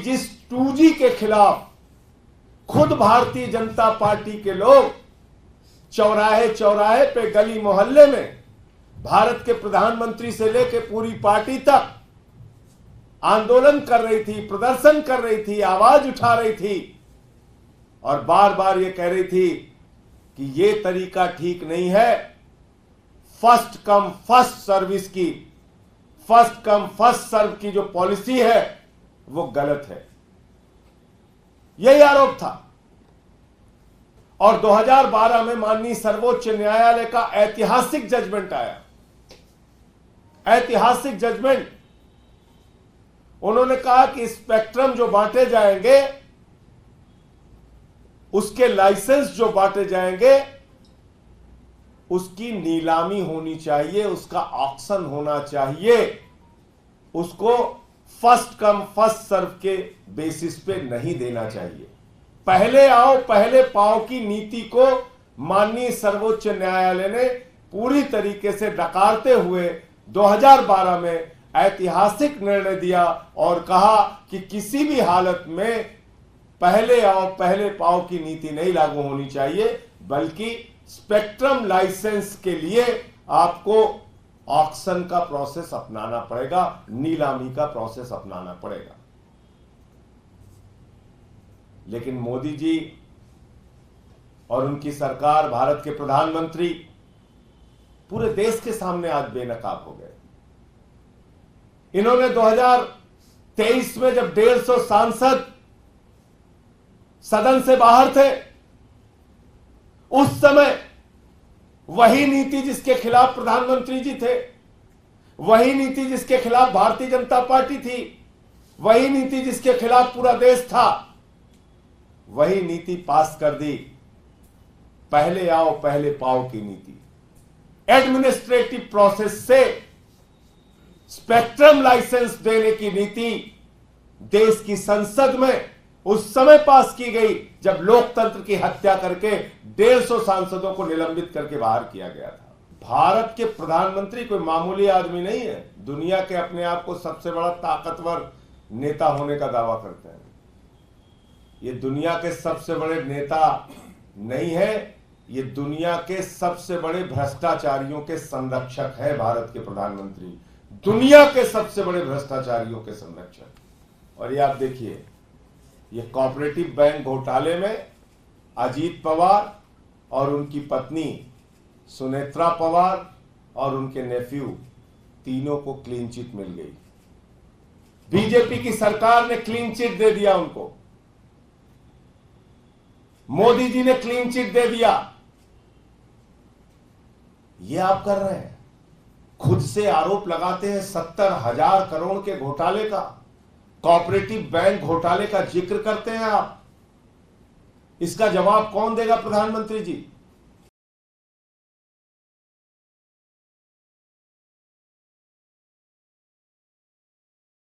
जिस 2G के खिलाफ खुद भारतीय जनता पार्टी के लोग चौराहे चौराहे पे, गली मोहल्ले में भारत के प्रधानमंत्री से लेकर पूरी पार्टी तक आंदोलन कर रही थी, प्रदर्शन कर रही थी, आवाज उठा रही थी और बार बार ये कह रही थी कि ये तरीका ठीक नहीं है, फर्स्ट कम फर्स्ट सर्विस की, फर्स्ट कम फर्स्ट सर्व की जो पॉलिसी है वो गलत है, यही आरोप था। और 2012 में माननीय सर्वोच्च न्यायालय का ऐतिहासिक जजमेंट आया, ऐतिहासिक जजमेंट। उन्होंने कहा कि स्पेक्ट्रम जो बांटे जाएंगे, उसके लाइसेंस जो बांटे जाएंगे, उसकी नीलामी होनी चाहिए, उसका ऑक्शन होना चाहिए, उसको फर्स्ट कम फर्स्ट सर्व के बेसिस पे नहीं देना चाहिए। पहले आओ पहले पाओ की नीति को माननीय सर्वोच्च न्यायालय ने पूरी तरीके से नकारते हुए 2012 में ऐतिहासिक निर्णय दिया और कहा कि किसी भी हालत में पहले आओ पहले पाओ की नीति नहीं लागू होनी चाहिए, बल्कि स्पेक्ट्रम लाइसेंस के लिए आपको ऑक्शन का प्रोसेस अपनाना पड़ेगा, नीलामी का प्रोसेस अपनाना पड़ेगा। लेकिन मोदी जी और उनकी सरकार, भारत के प्रधानमंत्री पूरे देश के सामने आज बेनकाब हो गए। इन्होंने 2023 में जब 150 सांसद सदन से बाहर थे, उस समय वही नीति जिसके खिलाफ प्रधानमंत्री जी थे, वही नीति जिसके खिलाफ भारतीय जनता पार्टी थी, वही नीति जिसके खिलाफ पूरा देश था, वही नीति पास कर दी, पहले आओ पहले पाओ की नीति। एडमिनिस्ट्रेटिव प्रोसेस से स्पेक्ट्रम लाइसेंस देने की नीति देश की संसद में उस समय पास की गई जब लोकतंत्र की हत्या करके 150 सांसदों को निलंबित करके बाहर किया गया था। भारत के प्रधानमंत्री कोई मामूली आदमी नहीं है, दुनिया के अपने आप को सबसे बड़ा ताकतवर नेता होने का दावा करते हैं। ये दुनिया के सबसे बड़े नेता नहीं है, ये दुनिया के सबसे बड़े भ्रष्टाचारियों के संरक्षक है भारत के प्रधानमंत्री, दुनिया के सबसे बड़े भ्रष्टाचारियों के संरक्षक। और ये आप देखिए, ये कोऑपरेटिव बैंक घोटाले में अजीत पवार और उनकी पत्नी सुनेत्रा पवार और उनके नेफ्यू तीनों को क्लीन चिट मिल गई। बीजेपी की सरकार ने क्लीन चिट दे दिया उनको, मोदी जी ने क्लीन चिट दे दिया। ये आप कर रहे हैं, खुद से आरोप लगाते हैं 70,000 करोड़ के घोटाले का, कोऑपरेटिव बैंक घोटाले का जिक्र करते हैं आप। इसका जवाब कौन देगा? प्रधानमंत्री जी।